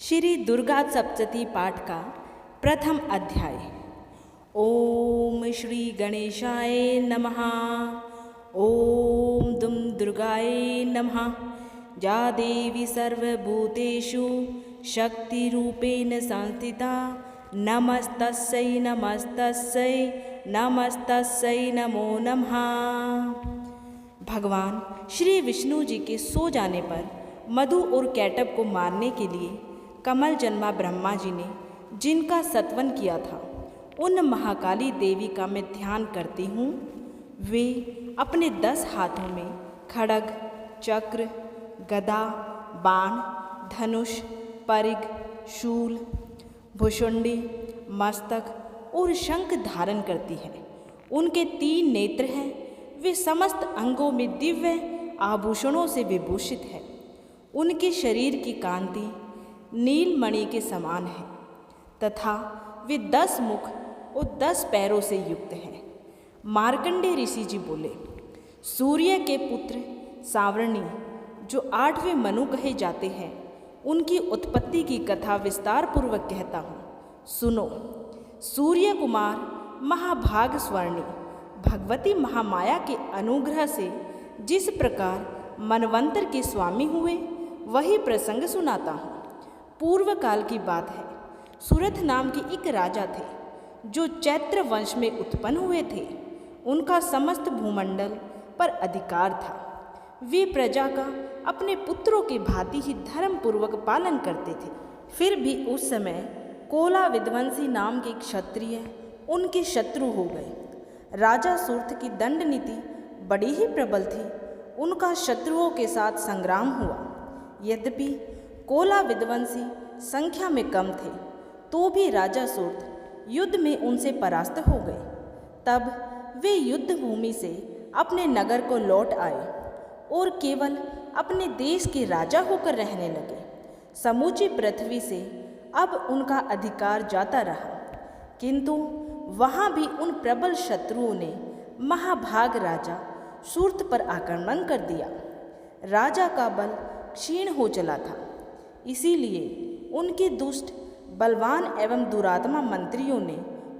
श्री दुर्गा सप्तशती पाठ का प्रथम अध्याय। ओम श्री गणेशाय नमः। ओम दुम दुर्गाय नमः। या देवी सर्वभूतेषु शक्तिरूपेण संस्थिता नमस्तस्यै नमस्तस्यै नमस्तस्यै नमो नमः। भगवान श्री विष्णु जी के सो जाने पर मधु और कैटभ को मारने के लिए कमल जन्मा ब्रह्मा जी ने जिनका सत्वन किया था, उन महाकाली देवी का मैं ध्यान करती हूँ। वे अपने 10 हाथों में खड्ग, चक्र, गदा, बाण, धनुष, परिग, शूल, भुषुंडी, मस्तक और शंख धारण करती है। उनके 3 नेत्र हैं। वे समस्त अंगों में दिव्य आभूषणों से विभूषित है। उनके शरीर की कांति नीलमणि के समान है तथा वे 10 मुख और 10 पैरों से युक्त हैं। मार्कंडेय ऋषि जी बोले, सूर्य के पुत्र सावर्णी जो 8वें मनु कहे जाते हैं, उनकी उत्पत्ति की कथा विस्तार पूर्वक कहता हूँ, सुनो। सूर्य कुमार महाभाग स्वर्णी भगवती महामाया के अनुग्रह से जिस प्रकार मनवंतर के स्वामी हुए, वही प्रसंग सुनाता हूँ। पूर्व काल की बात है। सुरथ नाम के एक राजा थे जो चैत्र वंश में उत्पन्न हुए थे। उनका समस्त भूमंडल पर अधिकार था। वे प्रजा का अपने पुत्रों के भांति ही धर्म पूर्वक पालन करते थे। फिर भी उस समय कोला विध्वंसी नाम के क्षत्रिय उनके शत्रु हो गए। राजा सूर्थ की दंड नीति बड़ी ही प्रबल थी। उनका शत्रुओं के साथ संग्राम हुआ। यद्यपि कोला विध्वंसी संख्या में कम थे, तो भी राजा सूर्थ युद्ध में उनसे परास्त हो गए। तब वे युद्ध भूमि से अपने नगर को लौट आए और केवल अपने देश के राजा होकर रहने लगे। समूची पृथ्वी से अब उनका अधिकार जाता रहा, किंतु वहाँ भी उन प्रबल शत्रुओं ने महाभाग राजा सूर्थ पर आक्रमण कर दिया। राजा का बल क्षीण हो चला था। इसीलिए उनके दुष्ट, बलवान एवं दुरात्मा मंत्रियों ने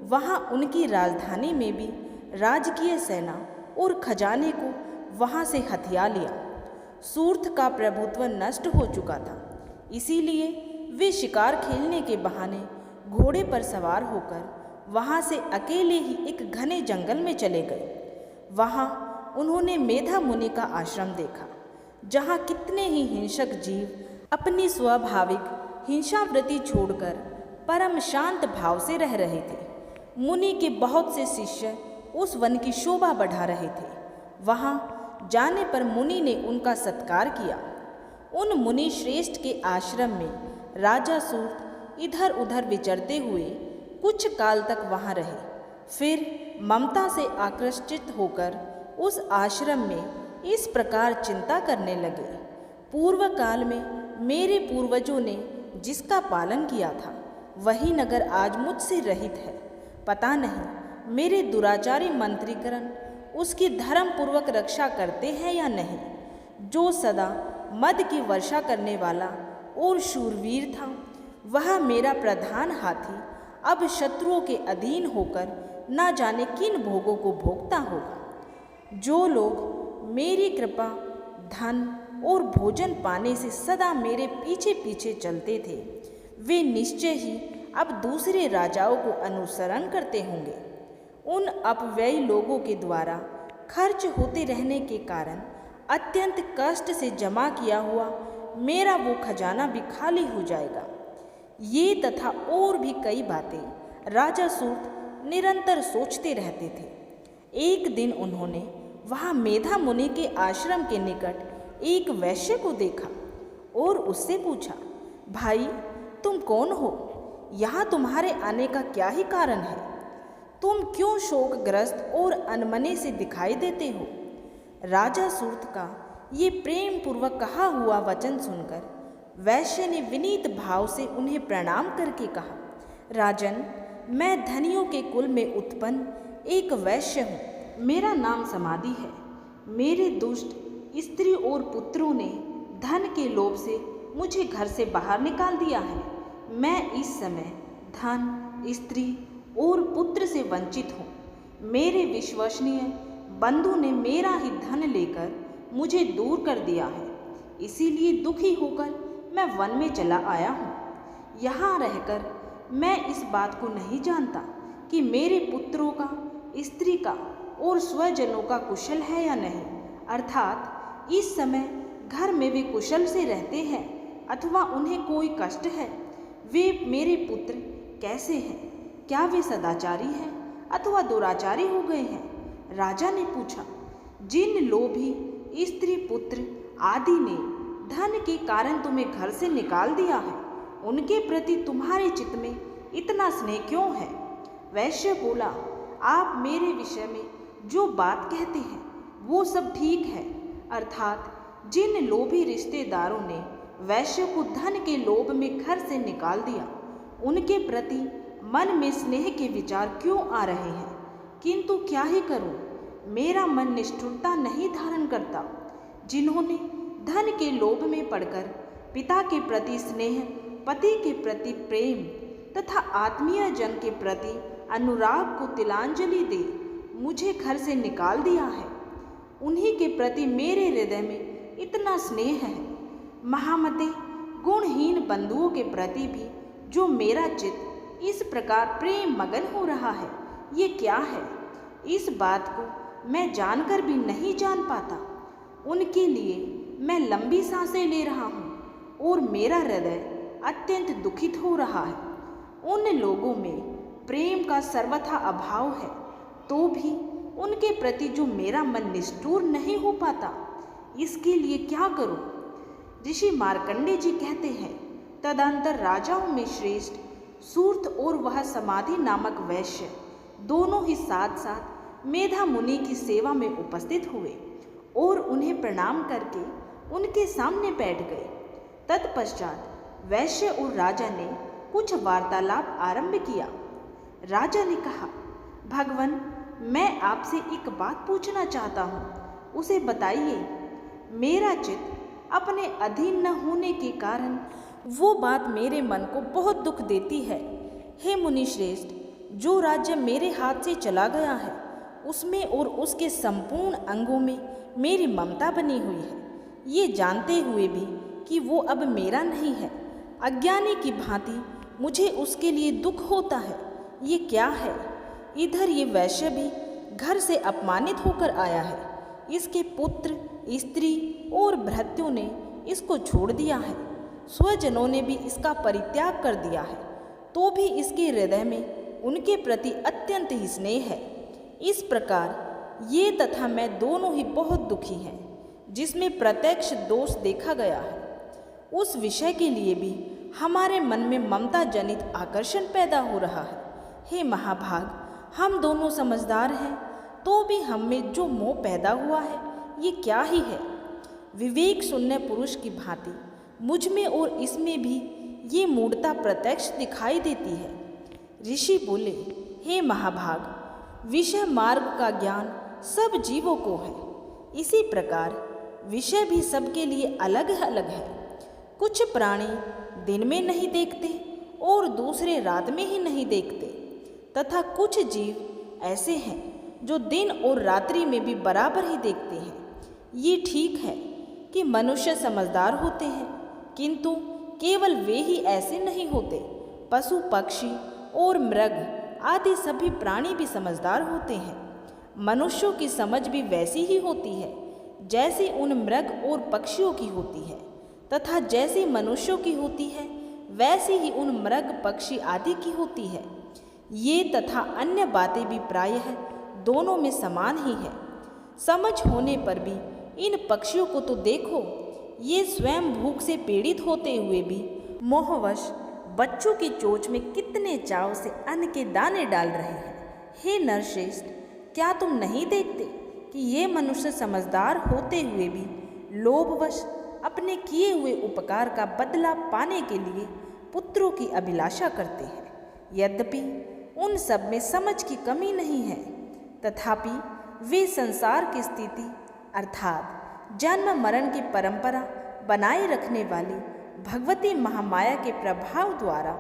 वहाँ उनकी राजधानी में भी राजकीय सेना और खजाने को वहाँ से हथिया लिया। सूर्थ का प्रभुत्व नष्ट हो चुका था। इसीलिए वे शिकार खेलने के बहाने घोड़े पर सवार होकर वहाँ से अकेले ही एक घने जंगल में चले गए। वहाँ उन्होंने मेधा मुनि का आश्रम देखा, जहाँ कितने ही हिंसक जीव अपनी स्वाभाविक हिंसावृत्ति छोड़कर परम शांत भाव से रह रहे थे। मुनि के बहुत से शिष्य उस वन की शोभा बढ़ा रहे थे। वहाँ जाने पर मुनि ने उनका सत्कार किया। उन मुनि श्रेष्ठ के आश्रम में राजा सूर्थ इधर उधर विचरते हुए कुछ काल तक वहाँ रहे। फिर ममता से आकृष्टित होकर उस आश्रम में इस प्रकार चिंता करने लगे, पूर्व काल में मेरे पूर्वजों ने जिसका पालन किया था, वही नगर आज मुझसे रहित है। पता नहीं मेरे दुराचारी मंत्रीकरण उसकी धर्म पूर्वक रक्षा करते हैं या नहीं। जो सदा मद की वर्षा करने वाला और शूरवीर था, वह मेरा प्रधान हाथी अब शत्रुओं के अधीन होकर न जाने किन भोगों को भोगता होगा। जो लोग मेरी कृपा, धन और भोजन पाने से सदा मेरे पीछे पीछे चलते थे, वे निश्चय ही अब दूसरे राजाओं को अनुसरण करते होंगे। उन अपव्ययी लोगों के द्वारा खर्च होते रहने के कारण अत्यंत कष्ट से जमा किया हुआ मेरा वो खजाना भी खाली हो जाएगा। ये तथा और भी कई बातें राजा सूर्थ निरंतर सोचते रहते थे। एक दिन उन्होंने वहाँ मेधा मुनि के आश्रम के निकट एक वैश्य को देखा और उससे पूछा, भाई तुम कौन हो? यहाँ तुम्हारे आने का क्या ही कारण है? तुम क्यों शोकग्रस्त और अनमने से दिखाई देते हो? राजा सूर्थ का ये प्रेम पूर्वक कहा हुआ वचन सुनकर वैश्य ने विनीत भाव से उन्हें प्रणाम करके कहा, राजन, मैं धनियों के कुल में उत्पन्न एक वैश्य हूँ। मेरा नाम समाधि है। मेरे दुष्ट स्त्री और पुत्रों ने धन के लोभ से मुझे घर से बाहर निकाल दिया है। मैं इस समय धन, स्त्री और पुत्र से वंचित हूँ। मेरे विश्वसनीय बंधु ने मेरा ही धन लेकर मुझे दूर कर दिया है। इसीलिए दुखी होकर मैं वन में चला आया हूँ। यहाँ रहकर मैं इस बात को नहीं जानता कि मेरे पुत्रों का, स्त्री का और स्वजनों का कुशल है या नहीं, अर्थात इस समय घर में वे कुशल से रहते हैं अथवा उन्हें कोई कष्ट है। वे मेरे पुत्र कैसे हैं? क्या वे सदाचारी हैं अथवा दुराचारी हो गए हैं? राजा ने पूछा। जिन लोभी स्त्री, पुत्र आदि ने धन के कारण तुम्हें घर से निकाल दिया है, उनके प्रति तुम्हारे चित्त में इतना स्नेह क्यों है? वैश्य बोला, आप मेरे विषय में जो बात कहते हैं वो सब ठीक है, अर्थात जिन लोभी रिश्तेदारों ने वैश्य को धन के लोभ में घर से निकाल दिया, उनके प्रति मन में स्नेह के विचार क्यों आ रहे हैं? किंतु क्या ही करूं, मेरा मन निष्ठुरता नहीं धारण करता। जिन्होंने धन के लोभ में पड़कर पिता के प्रति स्नेह, पति के प्रति प्रेम तथा आत्मीय जन के प्रति अनुराग को तिलांजलि दे मुझे घर से निकाल दिया है, उन्हीं के प्रति मेरे हृदय में इतना स्नेह है। महामते, गुणहीन बंधुओं के प्रति भी जो मेरा चित्त इस प्रकार प्रेम मगन हो रहा है, ये क्या है? इस बात को मैं जानकर भी नहीं जान पाता। उनके लिए मैं लंबी सांसें ले रहा हूँ और मेरा हृदय अत्यंत दुखित हो रहा है। उन लोगों में प्रेम का सर्वथा अभाव है, तो भी उनके प्रति जो मेरा मन निष्ठुर नहीं हो पाता, इसके लिए क्या करूं? ऋषि मार्कंडेय जी कहते हैं, तदंतर राजाओं में श्रेष्ठ सूर्त और वह समाधि नामक वैश्य दोनों ही साथ साथ मेधा मुनि की सेवा में उपस्थित हुए और उन्हें प्रणाम करके उनके सामने बैठ गए। तत्पश्चात वैश्य और राजा ने कुछ वार्तालाप आरंभ किया। राजा ने कहा, भगवान, मैं आपसे एक बात पूछना चाहता हूँ, उसे बताइए। मेरा चित्त अपने अधीन न होने के कारण वो बात मेरे मन को बहुत दुख देती है। हे मुनि श्रेष्ठ, जो राज्य मेरे हाथ से चला गया है, उसमें और उसके संपूर्ण अंगों में मेरी ममता बनी हुई है, ये जानते हुए भी कि वो अब मेरा नहीं है। अज्ञानी की भांति मुझे उसके लिए दुख होता है। ये क्या है? इधर ये वैश्य भी घर से अपमानित होकर आया है, इसके पुत्र, स्त्री और भृत्यों ने इसको छोड़ दिया है, स्वजनों ने भी इसका परित्याग कर दिया है, तो भी इसके हृदय में उनके प्रति अत्यंत ही स्नेह है। इस प्रकार ये तथा मैं दोनों ही बहुत दुखी हैं, जिसमें प्रत्यक्ष दोष देखा गया है। उस विषय के लिए भी हमारे मन में ममता जनित आकर्षण पैदा हो रहा है। हे महाभाग, हम दोनों समझदार हैं, तो भी हम में जो मोह पैदा हुआ है, ये क्या ही है? विवेक शून्य पुरुष की भांति मुझ में और इसमें भी ये मूढ़ता प्रत्यक्ष दिखाई देती है। ऋषि बोले, हे महाभाग, विषय मार्ग का ज्ञान सब जीवों को है। इसी प्रकार विषय भी सबके लिए अलग अलग है। कुछ प्राणी दिन में नहीं देखते और दूसरे रात में ही नहीं देखते, तथा कुछ जीव ऐसे हैं जो दिन और रात्रि में भी बराबर ही देखते हैं। ये ठीक है कि मनुष्य समझदार होते हैं, किंतु केवल वे ही ऐसे नहीं होते। पशु, पक्षी और मृग आदि सभी प्राणी भी समझदार होते हैं। मनुष्यों की समझ भी वैसी ही होती है जैसी उन मृग और पक्षियों की होती है, तथा जैसी मनुष्यों की होती है वैसी ही उन मृग, पक्षी आदि की होती है। ये तथा अन्य बातें भी प्रायः दोनों में समान ही है। समझ होने पर भी इन पक्षियों को तो देखो, ये स्वयं भूख से पीड़ित होते हुए भी मोहवश बच्चों की चोंच में कितने चाव से अन्न के दाने डाल रहे हैं। हे नरश्रेष्ठ, क्या तुम नहीं देखते कि ये मनुष्य समझदार होते हुए भी लोभवश अपने किए हुए उपकार का बदला पाने के लिए पुत्रों की अभिलाषा करते हैं? यद्यपि उन सब में समझ की कमी नहीं है, तथापि वे संसार की स्थिति अर्थात जन्म मरण की परंपरा बनाए रखने वाली भगवती महामाया के प्रभाव द्वारा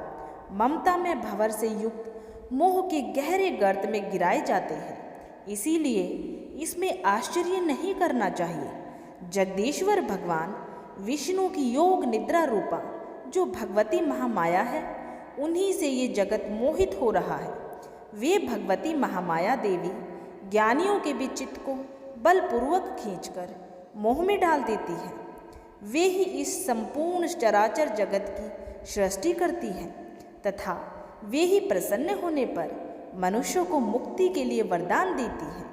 ममता में भंवर से युक्त मोह के गहरे गर्त में गिराए जाते हैं। इसीलिए इसमें आश्चर्य नहीं करना चाहिए। जगदीश्वर भगवान विष्णु की योग निद्रा रूपा जो भगवती महामाया है, उन्हीं से ये जगत मोहित हो रहा है। वे भगवती महामाया देवी ज्ञानियों के भी चित्त को बलपूर्वक खींचकर मोह में डाल देती है। वे ही इस संपूर्ण चराचर जगत की सृष्टि करती हैं तथा वे ही प्रसन्न होने पर मनुष्यों को मुक्ति के लिए वरदान देती हैं।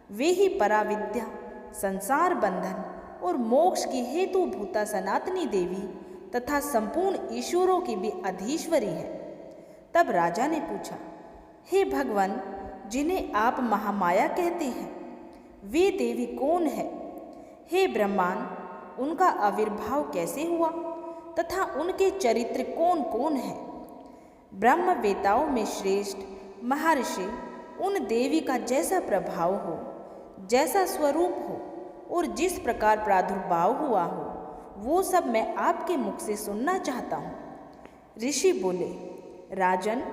वे ही पराविद्या, संसार बंधन और मोक्ष की हेतुभूता सनातनी देवी तथा संपूर्ण ईश्वरों की भी अधीश्वरी है। तब राजा ने पूछा, हे भगवान, जिन्हें आप महामाया कहते हैं, वे देवी कौन है? हे ब्रह्मांड, उनका आविर्भाव कैसे हुआ तथा उनके चरित्र कौन कौन हैं? ब्रह्मवेताओं में श्रेष्ठ महर्षि उन देवी का जैसा प्रभाव हो, जैसा स्वरूप हो और जिस प्रकार प्रादुर्भाव हुआ हो, वो सब मैं आपके मुख से सुनना चाहता हूँ। ऋषि बोले, राजन,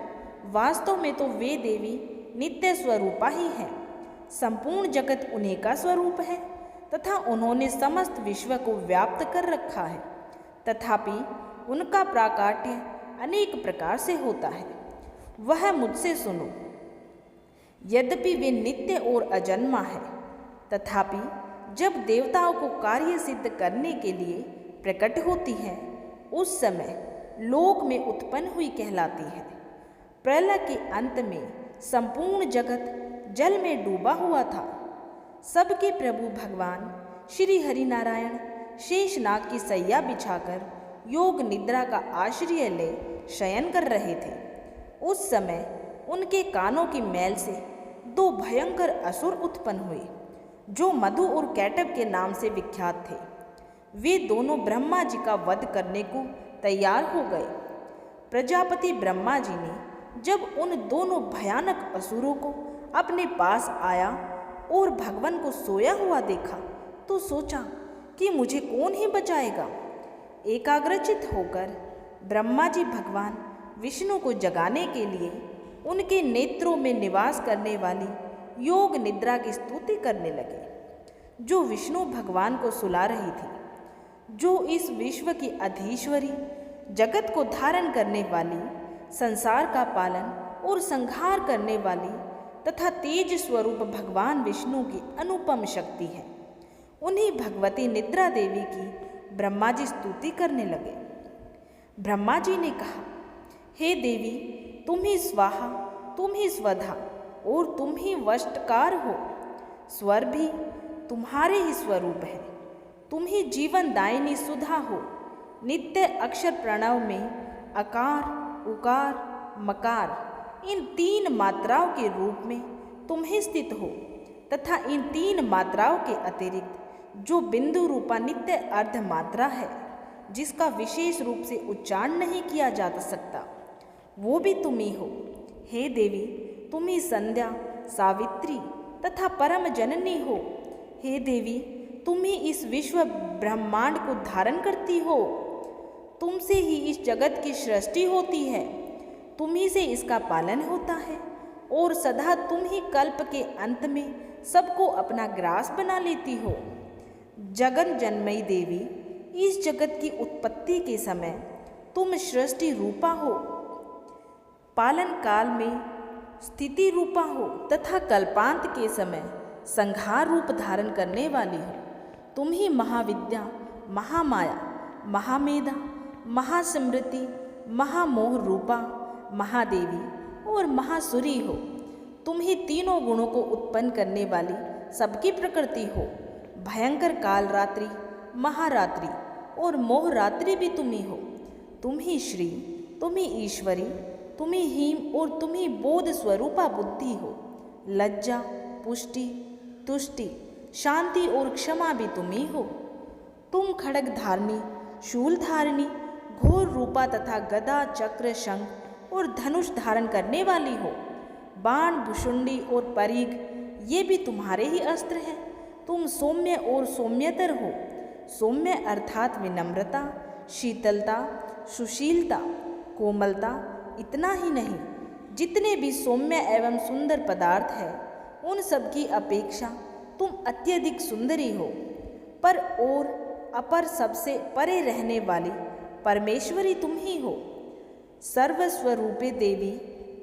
वास्तव में तो वे देवी नित्य स्वरूपा ही हैं। संपूर्ण जगत उन्हीं का स्वरूप है तथा उन्होंने समस्त विश्व को व्याप्त कर रखा है। तथापि उनका प्राकाट्य अनेक प्रकार से होता है। वह मुझसे सुनो। यद्यपि वे नित्य और अजन्मा है, तथापि जब देवताओं को कार्य सिद्ध करने के लिए प्रकट होती हैं, उस समय लोक में उत्पन्न हुई कहलाती है। प्रलय के अंत में संपूर्ण जगत जल में डूबा हुआ था। सबके प्रभु भगवान श्री हरिनारायण शेषनाग की सैया बिछाकर योग निद्रा का आश्रय ले शयन कर रहे थे। उस समय उनके कानों की मैल से दो भयंकर असुर उत्पन्न हुए, जो मधु और कैटभ के नाम से विख्यात थे। वे दोनों ब्रह्मा जी का वध करने को तैयार हो गए। प्रजापति ब्रह्मा जी ने जब उन दोनों भयानक असुरों को अपने पास आया और भगवान को सोया हुआ देखा, तो सोचा कि मुझे कौन ही बचाएगा। एकाग्रचित होकर ब्रह्मा जी भगवान विष्णु को जगाने के लिए उनके नेत्रों में निवास करने वाली योग निद्रा की स्तुति करने लगे, जो विष्णु भगवान को सुला रही थी, जो इस विश्व की अधीश्वरी, जगत को धारण करने वाली, संसार का पालन और संहार करने वाली तथा तेज स्वरूप भगवान विष्णु की अनुपम शक्ति है। उन्हीं भगवती निद्रा देवी की ब्रह्मा जी स्तुति करने लगे। ब्रह्मा जी ने कहा, हे देवी, तुम ही स्वाहा, तुम ही स्वधा और तुम ही वष्टकार हो। स्वर भी तुम्हारे ही स्वरूप है। तुम ही जीवन दायिनी सुधा हो। नित्य अक्षर प्रणव में अकार, उकार, मकार, इन तीन मात्राओं के रूप में तुम ही स्थित हो तथा इन तीन मात्राओं के अतिरिक्त जो बिंदु रूपा नित्य अर्ध मात्रा है, जिसका विशेष रूप से उच्चारण नहीं किया जा सकता, वो भी तुम ही हो। हे देवी, तुम ही संध्या, सावित्री तथा परम जननी हो। हे देवी, तुम ही इस विश्व ब्रह्मांड को धारण करती हो। तुमसे ही इस जगत की सृष्टि होती है। तुम ही से इसका पालन होता है और सदा तुम ही कल्प के अंत में सबको अपना ग्रास बना लेती हो। जगन जन्मयी देवी, इस जगत की उत्पत्ति के समय तुम सृष्टि रूपा हो, पालन काल में स्थिति रूपा हो तथा कल्पांत के समय संहार रूप धारण करने वाली हो। तुम ही महाविद्या, महामाया, महामेधा, महास्मृति, महामोह रूपा, महादेवी और महासुरी हो। तुम ही तीनों गुणों को उत्पन्न करने वाली सबकी प्रकृति हो। भयंकर काल रात्रि, महारात्रि और मोह रात्रि भी तुम ही हो। तुम ही श्री, तुम ही ईश्वरी, तुम ही हीम और तुम ही बोध स्वरूपा बुद्धि हो। लज्जा, पुष्टि, तुष्टि, शांति और क्षमा भी तुम ही हो। तुम खड्ग धारणी, शूल धारणी, घोर रूपा तथा गदा, चक्र, शंख और धनुष धारण करने वाली हो। बाण, भुषुंडी और परीघ, ये भी तुम्हारे ही अस्त्र हैं। तुम सौम्य और सौम्यतर हो। सौम्य अर्थात विनम्रता, शीतलता, सुशीलता, कोमलता, इतना ही नहीं, जितने भी सौम्य एवं सुंदर पदार्थ हैं, उन सब की अपेक्षा तुम अत्यधिक सुंदरी हो। पर और अपर सबसे परे रहने वाली परमेश्वरी तुम ही हो। सर्वस्वरूपे देवी,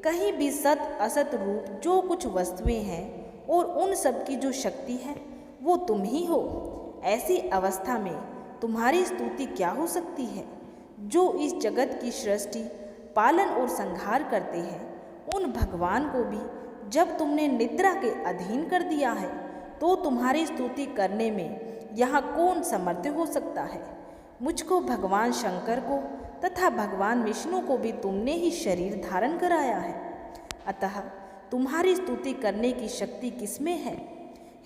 कहीं भी सत असत रूप जो कुछ वस्तुएं हैं और उन सब की जो शक्ति है वो तुम ही हो। ऐसी अवस्था में तुम्हारी स्तुति क्या हो सकती है? जो इस जगत की सृष्टि, पालन और संहार करते हैं, उन भगवान को भी जब तुमने निद्रा के अधीन कर दिया है, तो तुम्हारी स्तुति करने में यहाँ कौन समर्थ हो सकता है? मुझको, भगवान शंकर को तथा भगवान विष्णु को भी तुमने ही शरीर धारण कराया है, अतः तुम्हारी स्तुति करने की शक्ति किसमें है?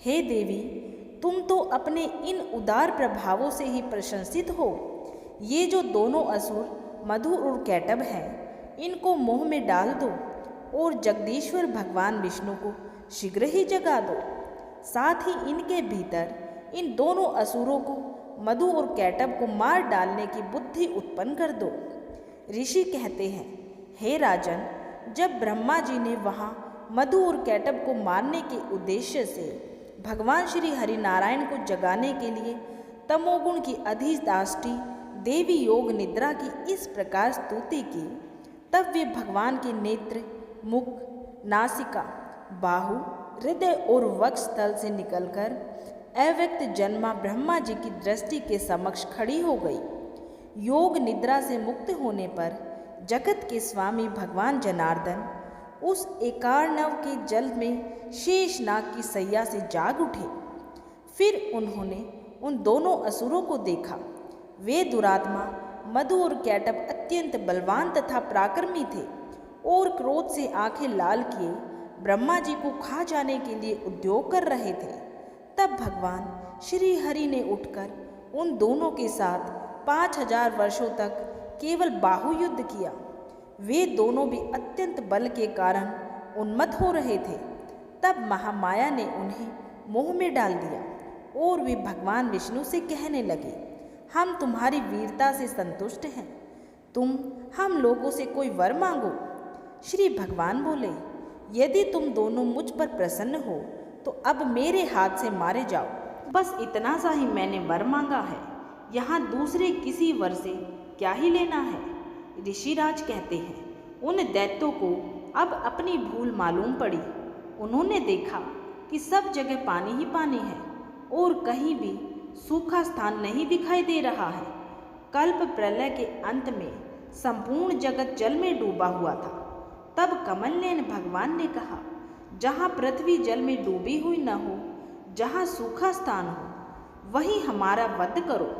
हे देवी, तुम तो अपने इन उदार प्रभावों से ही प्रशंसित हो। ये जो दोनों असुर मधु और कैटभ हैं, इनको मोह में डाल दो और जगदीश्वर भगवान विष्णु को शीघ्र ही जगा दो। साथ ही इनके भीतर इन दोनों असुरों को, मधु और कैटभ को मार डालने की बुद्धि उत्पन्न कर दो। ऋषि कहते हैं, हे राजन, जब ब्रह्मा जी ने वहाँ मधु और कैटभ को मारने के उद्देश्य से भगवान श्री हरिनारायण को जगाने के लिए तमोगुण की अधिष्ठात्री देवी योग निद्रा की इस प्रकार स्तुति की, तब वे भगवान के नेत्र, मुख, नासिका, बाहु, हृदय और वक्ष स्थल से निकलकर अव्यक्त जन्मा ब्रह्मा जी की दृष्टि के समक्ष खड़ी हो गई। योग निद्रा से मुक्त होने पर जगत के स्वामी भगवान जनार्दन उस एकार्णव के जल में शेषनाग की सैया से जाग उठे। फिर उन्होंने उन दोनों असुरों को देखा। वे दुरात्मा मधु और कैटभ अत्यंत बलवान तथा पराक्रमी थे और क्रोध से आंखें लाल किए ब्रह्मा जी को खा जाने के लिए उद्योग कर रहे थे। तब भगवान श्री हरि ने उठकर उन दोनों के साथ 5000 वर्षों तक केवल बाहुयुद्ध किया। वे दोनों भी अत्यंत बल के कारण उन्मत्त हो रहे थे। तब महामाया ने उन्हें मोह में डाल दिया और वे भगवान विष्णु से कहने लगे, हम तुम्हारी वीरता से संतुष्ट हैं, तुम हम लोगों से कोई वर मांगो। श्री भगवान बोले, यदि तुम दोनों मुझ पर प्रसन्न हो तो अब मेरे हाथ से मारे जाओ। बस इतना सा ही मैंने वर मांगा है, यहाँ दूसरे किसी वर से क्या ही लेना है। ऋषिराज कहते हैं, उन दैत्यों को अब अपनी भूल मालूम पड़ी। उन्होंने देखा कि सब जगह पानी ही पानी है और कहीं भी सूखा स्थान नहीं दिखाई दे रहा है। कल्प प्रलय के अंत में संपूर्ण जगत जल में डूबा हुआ था। तब कमलनयन भगवान ने कहा, जहाँ पृथ्वी जल में डूबी हुई न हो, जहाँ सूखा स्थान हो, वहीं हमारा वध करो।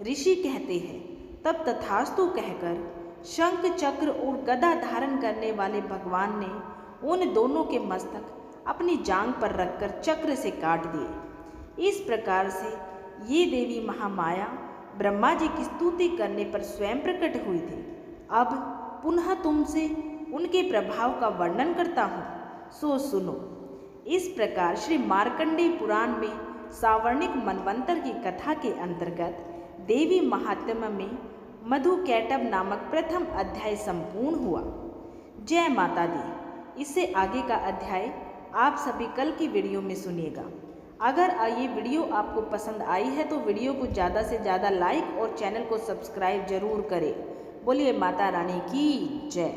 ऋषि कहते हैं, तब तथास्तु कहकर शंख चक्र और गदा धारण करने वाले भगवान ने उन दोनों के मस्तक अपनी जांघ पर रखकर चक्र से काट दिए। इस प्रकार से ये देवी महामाया ब्रह्मा जी की स्तुति करने पर स्वयं प्रकट हुई थी। अब पुनः तुमसे उनके प्रभाव का वर्णन करता हूँ, सो सुनो। इस प्रकार श्री मार्कंडेय पुराण में सावर्णिक मनवंतर की कथा के अंतर्गत देवी महात्म्य में मधु कैटभ नामक प्रथम अध्याय संपूर्ण हुआ। जय माता दी। इससे आगे का अध्याय आप सभी कल की वीडियो में सुनिएगा। अगर ये वीडियो आपको पसंद आई है तो वीडियो को ज़्यादा से ज़्यादा लाइक और चैनल को सब्सक्राइब जरूर करें। बोलिए माता रानी की जय।